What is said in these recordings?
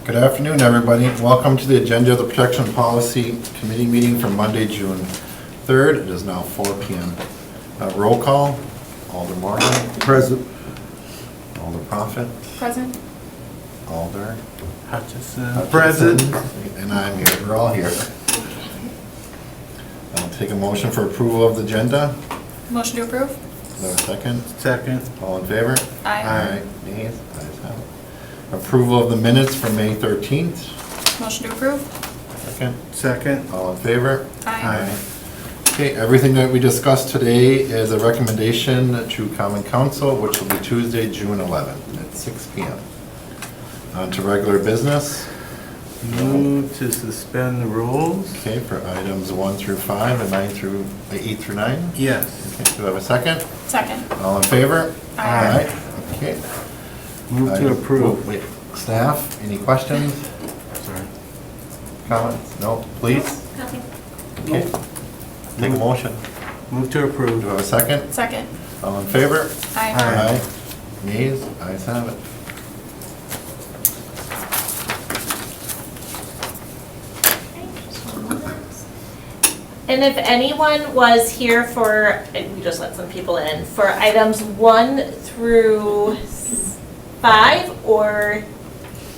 Good afternoon, everybody. Welcome to the agenda of the Protection Policy Committee meeting for Monday, June 3rd. It is now 4 p.m. Roll call. Alder Morgan. Present. Alder Prophet. Present. Alder Hutchison. Present. And I'm here. We're all here. I'll take a motion for approval of the agenda. Motion to approve? Is there a second? Second. All in favor? Aye. Nays? Ayes have it. Approval of the minutes for May 13th. Motion to approve? Second. Second. All in favor? Aye. Okay, everything that we discussed today is a recommendation to Common Council, which will be Tuesday, June 11th at 6 p.m. On to regular business. Move to suspend the rules. Okay, for items 1 through 5 and 8 through 9. Yes. Okay, do I have a second? Second. All in favor? Aye. Okay. Move to approve. Wait, staff, any questions, Sorry. comments? No, please? Nothing. Okay. Take a motion. Move to approve. Do I have a second? Second. All in favor? Aye. Nays? Ayes have it. And if anyone was here for, and we just let some people in, for items 1 through 5 or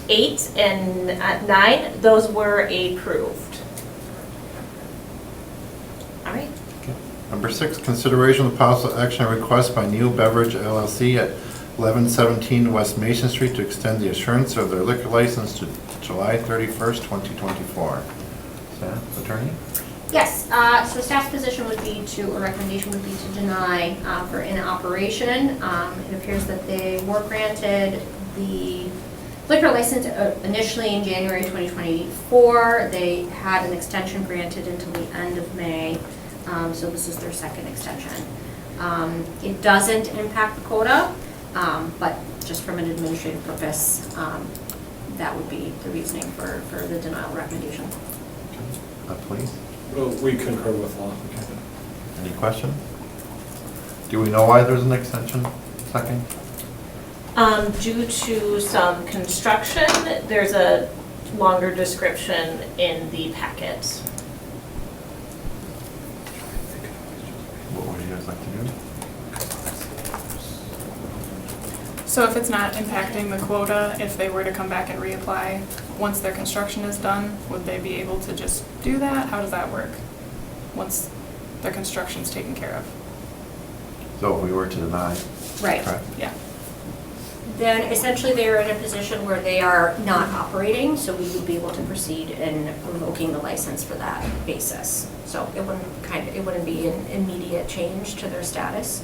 8 and 9, those were approved. All right. Number 6, consideration of possible action on request by New Beverage LLC at 1117 West Mason Street to extend the assurance of their liquor license to July 31st, 2024. Staff, attorney? Yes, so staff's position would be to, or recommendation would be to deny for in operation. It appears that they were granted the liquor license initially in January 2024. They had an extension granted until the end of May, so this is their second extension. It doesn't impact the quota, but just from an administrative purpose, that would be the reasoning for the denial recommendation. Please. Well, we concur with law. Any question? Do we know why there's an extension? Second? Due to some construction, there's a longer description in the packet. What would you guys like to do? So if it's not impacting the quota, if they were to come back and reapply, once their construction is done, would they be able to just do that? How does that work? Once their construction's taken care of? So if we were to deny, Right. correct? Yeah. Then essentially they are in a position where they are not operating, so we would be able to proceed in revoking the license for that basis. So it wouldn't be an immediate change to their status.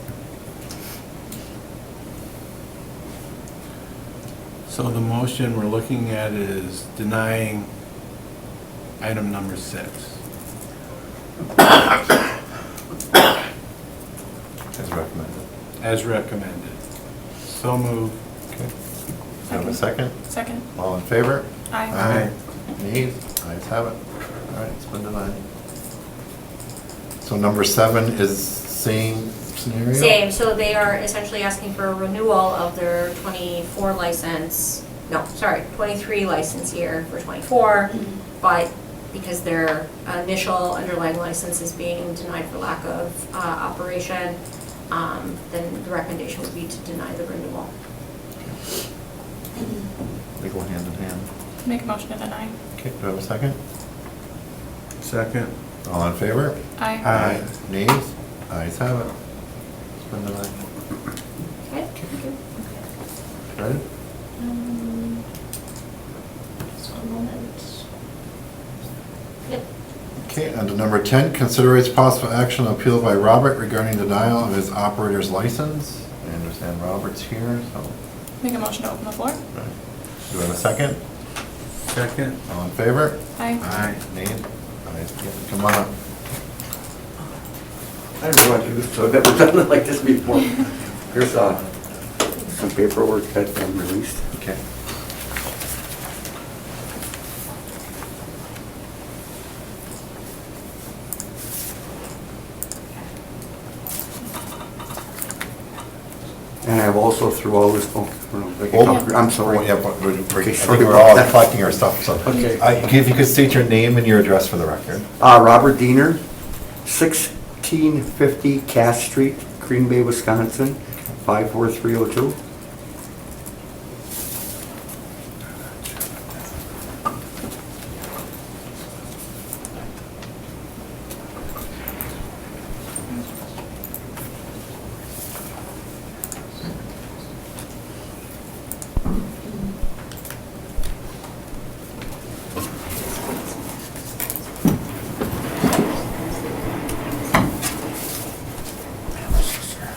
So the motion we're looking at is denying item number 6. As recommended. As recommended. So move. Okay. Have a second? Second? All in favor? Aye. Nays? Ayes have it. All right, it's been denied. So number 7 is same scenario? Same, so they are essentially asking for a renewal of their 24 license, no, sorry, 23 license year for 24, but because their initial underlying license is being denied for lack of operation, then the recommendation would be to deny the renewal. They go hand in hand. Make a motion to deny. Okay, do I have a second? Second. All in favor? Aye. Aye. Nays? Ayes have it. It's been denied. Okay, thank you. Ready? Just one moment. Yep. Okay, on to number 10, consider its possible action on appeal by Robert regarding denial of his operator's license. I understand Robert's here, so. Make a motion to open the floor. Right. Do we have a second? Second. All in favor? Aye. Aye. Nays? Ayes, yeah, come on up. I don't know what you, so that we've done it like this before. Here's some paperwork that I'm released. Okay. And I've also through all this, I'm sorry. Oh, yeah, but I Okay, think we're all collecting our stuff, so. Okay. If you could state your name and your address for the record. Robert Diener, 1650 Cass Street, Green Bay, Wisconsin, 54302.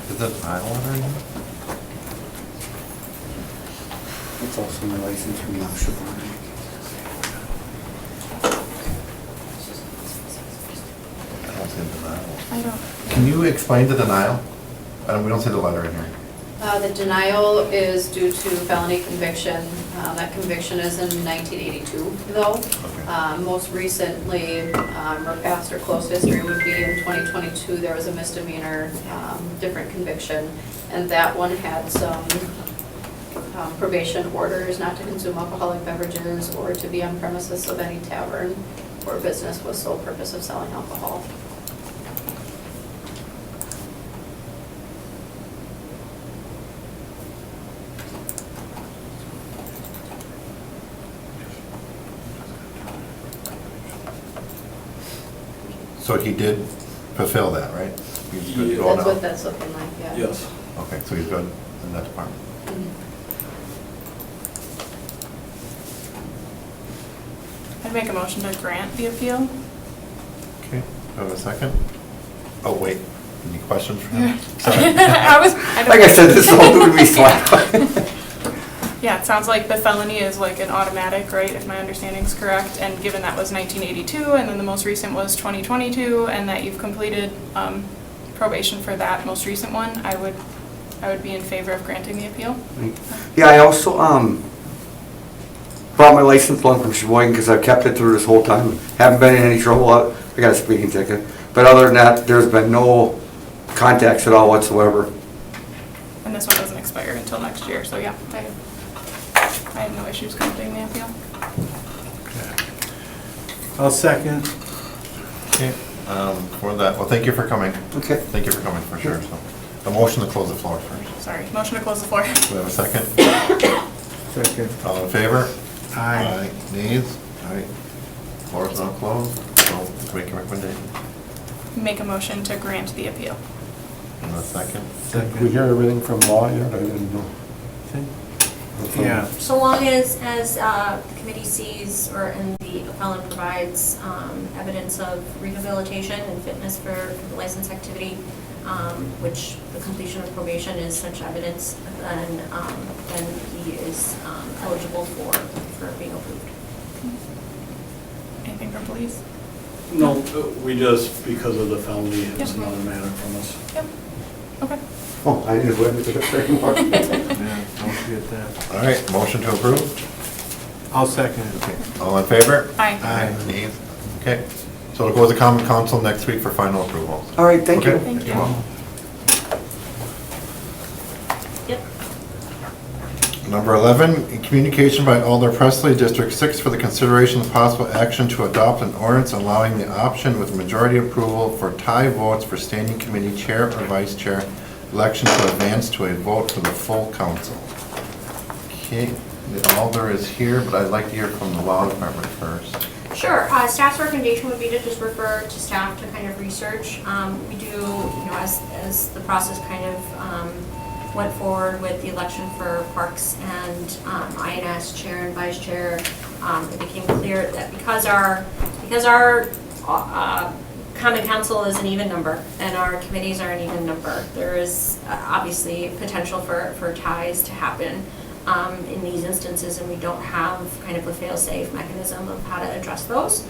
Is that denial letter in here? It's also my license from Chevron. I don't see a denial. I don't. Can you explain the denial? We don't see the letter in here. The denial is due to felony conviction. That conviction is in 1982, though. Okay. Most recently, or past or close history would be in 2022, there was a misdemeanor, different conviction, and that one had some probation orders not to consume alcoholic beverages or to be on premises of any tavern or business with sole purpose of selling alcohol. So he did fulfill that, right? He's good to go That's now? what that's looking like, yeah. Yes. Okay, so he's good in that department. Mhm. I'd make a motion to grant the appeal. Okay, do I have a second? Oh, wait, any questions for him? Sorry. I don't- Like I said, this is all new to me, so Yeah, it sounds like the felony is like an automatic, right, if my understanding's correct, and given that was 1982, and then the most recent was 2022, and that you've completed probation for that most recent one, I would be in favor of granting the appeal. Yeah, I also, brought my license along from Sheboygan because I've kept it through this whole time. Haven't been in any trouble. I got a speeding ticket. But other than that, there's been no contacts at all whatsoever. And this one doesn't expire until next year, so yeah, I have no issues granting the appeal. I'll second. Okay, for that, well, thank you for coming. Okay. Thank you for coming, for sure, so. A motion to close the floor first. Sorry, motion to close the floor. Do we have a second? Second. All in favor? Aye. Nays? Aye. Floor is now closed, so make a recommendation. Make a motion to grant the appeal. And a second? Did we hear everything from law yet? I didn't know. Yeah. So long as the committee sees or and the appellant provides evidence of rehabilitation and fitness for the license activity, which the completion of probation is such evidence, then he is eligible for being approved. Anything from police? No, we just, because of the felony, it's Yes. not a matter from us. Yep. Okay. Oh, I didn't witness it anymore. Yeah, don't forget that. All right, motion to approve? I'll second it. Okay, all in favor? Aye. Aye. Nays? Okay, so it'll go to the common council next week for final approval. All right, thank you. Okay, Thank you. you're welcome. Yep. Number 11, in communication by Alder Presley, District 6, for the consideration of possible action to adopt an ordinance allowing the option with majority approval for tie votes for standing committee chair or vice chair election to advance to a vote for the full council. Okay, the Alder is here, but I'd like to hear from the law department first. Sure. Staff's recommendation would be to just refer to staff to kind of research. We do, as the process kind of went forward with the election for Parks and INS chair and vice chair, it became clear that because our common council is an even number and our committees are an even number, there is obviously potential for ties to happen in these instances, and we don't have kind of a fail-safe mechanism of how to address those.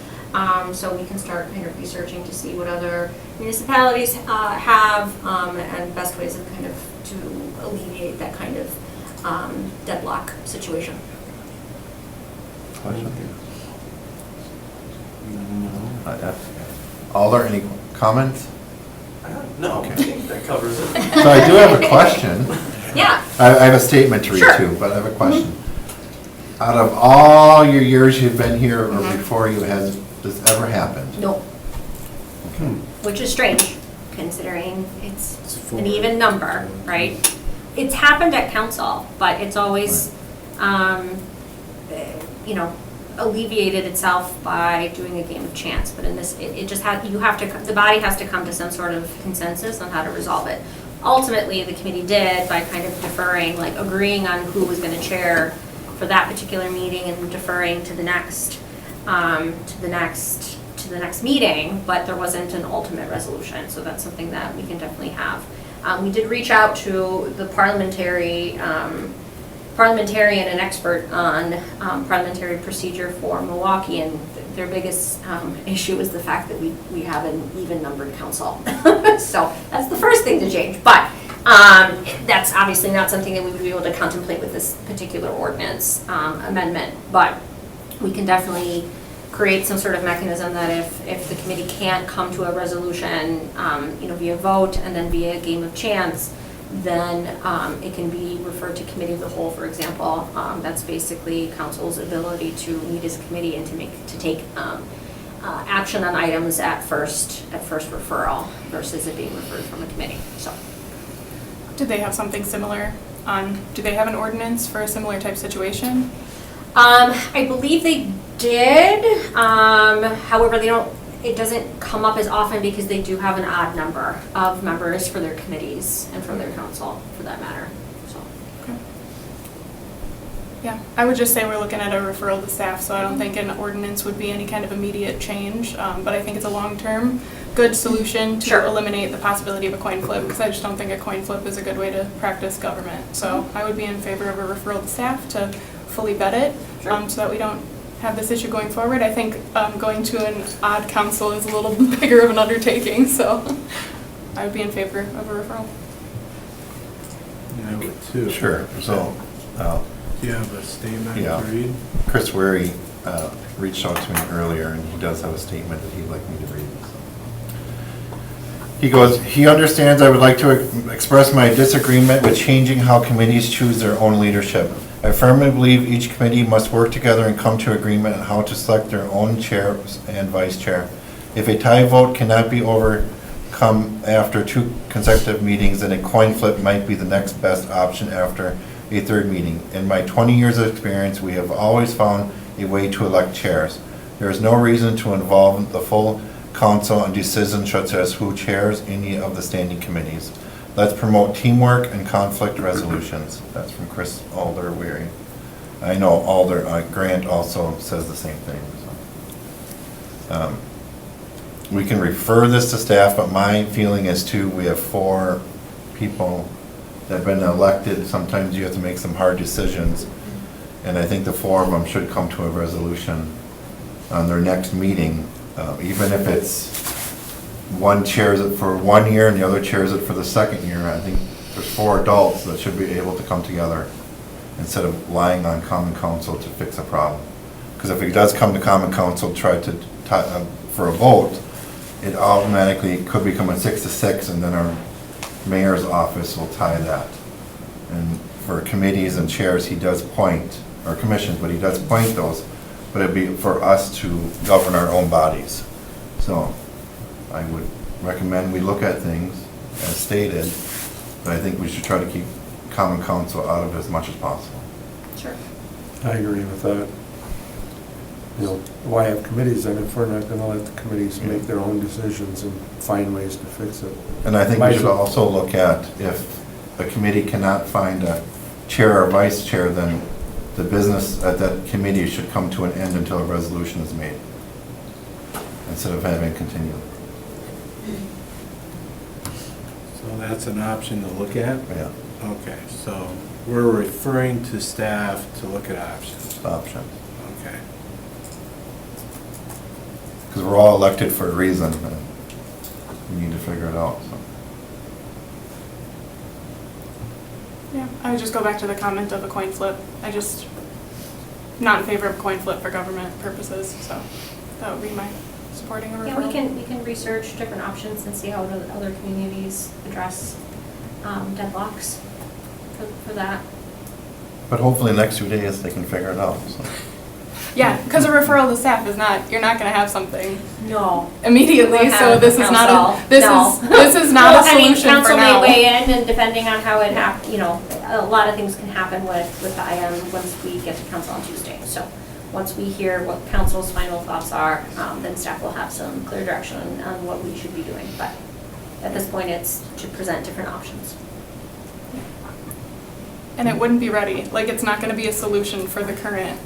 So we can start kind of researching to see what other municipalities have and best ways of kind of to alleviate that kind of deadlock situation. Question? Alder, any comments? No, I Okay. think that covers it. So I do have a question. Yeah. I have a statement to read Sure. too, but I have a question. Out of all your years you've been here or before you, has this ever happened? No. Which is strange, considering it's four. an even number, right? It's happened at council, but it's always, you know, alleviated itself by doing a game of chance. But in this, it just had, you have to, the body has to come to some sort of consensus on how to resolve it. Ultimately, the committee did by kind of deferring, like agreeing on who was gonna chair for that particular meeting and deferring to the next meeting, but there wasn't an ultimate resolution, so that's something that we can definitely have. We did reach out to the parliamentarian and expert on parliamentary procedure for Milwaukee, and their biggest issue is the fact that we have an even-numbered council. So that's the first thing to change, but that's obviously not something that we would be able to contemplate with this particular ordinance amendment, but we can definitely create some sort of mechanism that if the committee can't come to a resolution, you know, via vote and then via a game of chance, then it can be referred to committee of the whole, for example. That's basically council's ability to meet as a committee and to take action on items at first referral versus it being referred from a committee, so. Did they have something similar do they have an ordinance for a similar type situation? I believe they did, however, it doesn't come up as often because they do have an odd number of members for their committees and for their council, for that matter, so. Yeah, I would just say we're looking at a referral to staff, so I don't think an ordinance would be any kind of immediate change, but I think it's a long-term good solution to Sure. eliminate the possibility of a coin flip, because I just don't think a coin flip is a good way to practice government. So I would be in favor of a referral to staff to fully vet it, so that we don't have this issue going forward. I think going to an odd council is a little bigger of an undertaking, so I would be in favor of a referral. I would too. Sure, so, Do you have a statement Yeah. to read? Chris Wary reached out to me earlier, and he does have a statement that he'd like me to read. He goes, "He understands I would like to express my disagreement with changing how committees choose their own leadership. I firmly believe each committee must work together and come to agreement on how to select their own chair and vice chair. If a tie vote cannot be overcome after 2 consecutive meetings, then a coin flip might be the next best option after a 3rd meeting. In my 20 years of experience, we have always found a way to elect chairs. There is no reason to involve the full council in decisions such as who chairs any of the standing committees. Let's promote teamwork and conflict resolutions." That's from Chris Alder Weary. I know Alder Grant also says the same thing. So. We can refer this to staff, but my feeling is too, we have 4 people that have been elected. Sometimes you have to make some hard decisions, and I think the 4 of them should come to a resolution on their next meeting, even if it's one chairs it for 1 year and the other chairs it for the 2nd year. I think there's 4 adults that should be able to come together instead of relying on common council to fix a problem. Because if it does come to common council, try to for a vote, it automatically could become a 6-6, and then our mayor's office will tie that. And for committees and chairs, he does point, or commissions, but he does point those, but it'd be for us to govern our own bodies. So I would recommend we look at things as stated, but I think we should try to keep common council out of it as much as possible. Sure. I agree with that. You know, why have committees then if we're not gonna let the committees make their own decisions and find ways to fix it? And I think we Might as should well. also look at if a committee cannot find a chair or vice chair, then the business at that committee should come to an end until a resolution is made, instead of having it continue. So that's an option to look at? Yeah, Okay, so we're referring to staff to look at options. option. Okay. Because we're all elected for a reason, and we need to figure it out, so. Yeah, I would just go back to the comment of a coin flip. Not in favor of a coin flip for government purposes, so that would be my supporting a referral. Yeah, we can research different options and see how other communities address deadlocks. for that. But hopefully in the next 2 days, they can figure it out, so. Yeah, because a referral to staff is not, you're not gonna have something No. immediately, We'll so have this is not a, council. this is not a Well, I mean, solution for council now. may weigh in, and depending on how it you know, a lot of things can happen with the item once we get to council on Tuesday. So, once we hear what council's final thoughts are, then staff will have some clear direction on what we should be doing. But at this point, it's to present different options. And it wouldn't be ready, like, it's not gonna be a solution for the current,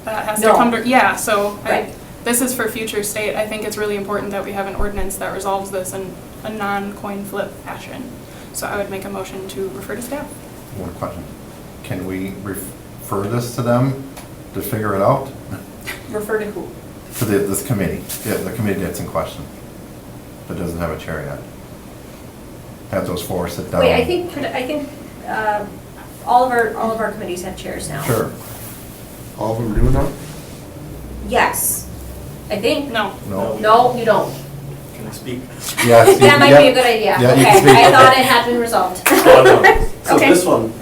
that has to No. come to, yeah, so, Right. this is for future state, I think it's really important that we have an ordinance that resolves this in a non-coin flip fashion. So I would make a motion to refer to staff. One question. Can we refer this to them to figure it out? Refer to who? To this committee, yeah, the committee that's in question, that doesn't have a chair yet. Have those four sit down. Wait, I think all of our committees have chairs now. Sure. All of them do now? Yes, I think. No. No. No, you don't. Can I speak? Yes. That might be a good idea. Yeah, you Okay, can speak. I thought it had been resolved. Oh, no. So Okay. this one,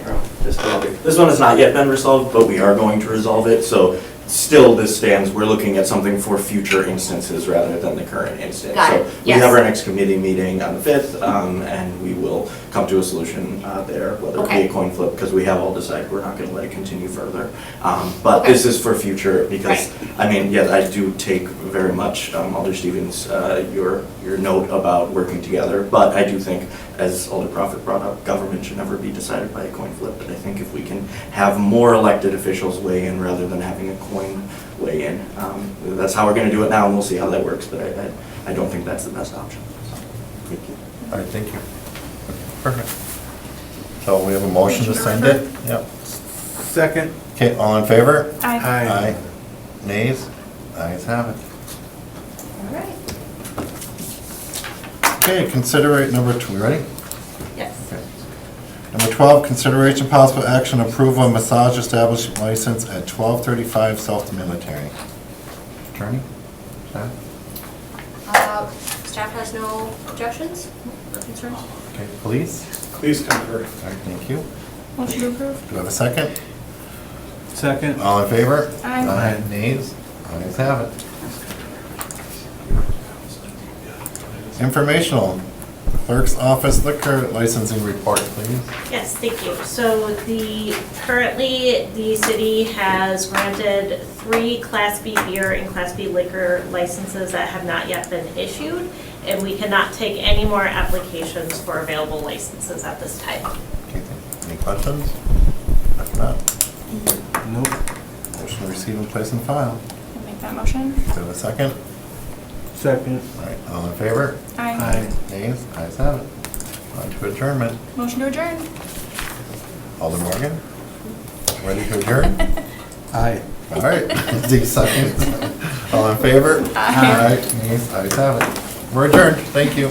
this one has not yet been resolved, but we are going to resolve it. So still, this stands, we're looking at something for future instances rather than the current instance. Got it. So we Yes. have our next committee meeting on the 5th, and we will come to a solution there, whether it be Okay. a coin flip, because we have all decided we're not going to let it continue further. But Okay. this is for future, because, Right. I mean, yeah, I do take very much, Alder Stevens, your note about working together, but I do think, as Alder Prophet brought up, government should never be decided by a coin flip, but I think if we can have more elected officials weigh in rather than having a coin weigh in, that's how we're gonna do it now, and we'll see how that works, but I don't think that's the best option. So, thank you. All right, thank you. Perfect. So we have a motion to send it? Yep. Second? Okay, all in favor? Aye. Aye. Nays? Ayes have it. All right. Okay, considerate number 2, ready? Yes. Okay. Number 12, consideration possible action approval of massage establishment license at 1235 South Military. Attorney? Staff? Staff has no objections or concerns? Okay, police? Please concur. All right, thank you. Motion to approve? Do I have a second? Second? All in favor? Aye. Nays? Ayes have it. Informational, clerk's office liquor licensing report, please. Yes, thank you. So currently, the city has granted 3 Class B beer and Class B liquor licenses that have not yet been issued, and we cannot take any more applications for available licenses at this time. Okay, any questions? If not, Nope. motion to receive and place in file. I'll make that motion. Do I have a second? Second? All right, all in favor? Aye. Nays? Ayes have it. On to adjournment. Motion to adjourn. Alder Morgan? Ready to adjourn? Aye. All right, D seconds. All in favor? Aye. Nays? Ayes have it. We're adjourned. Thank you.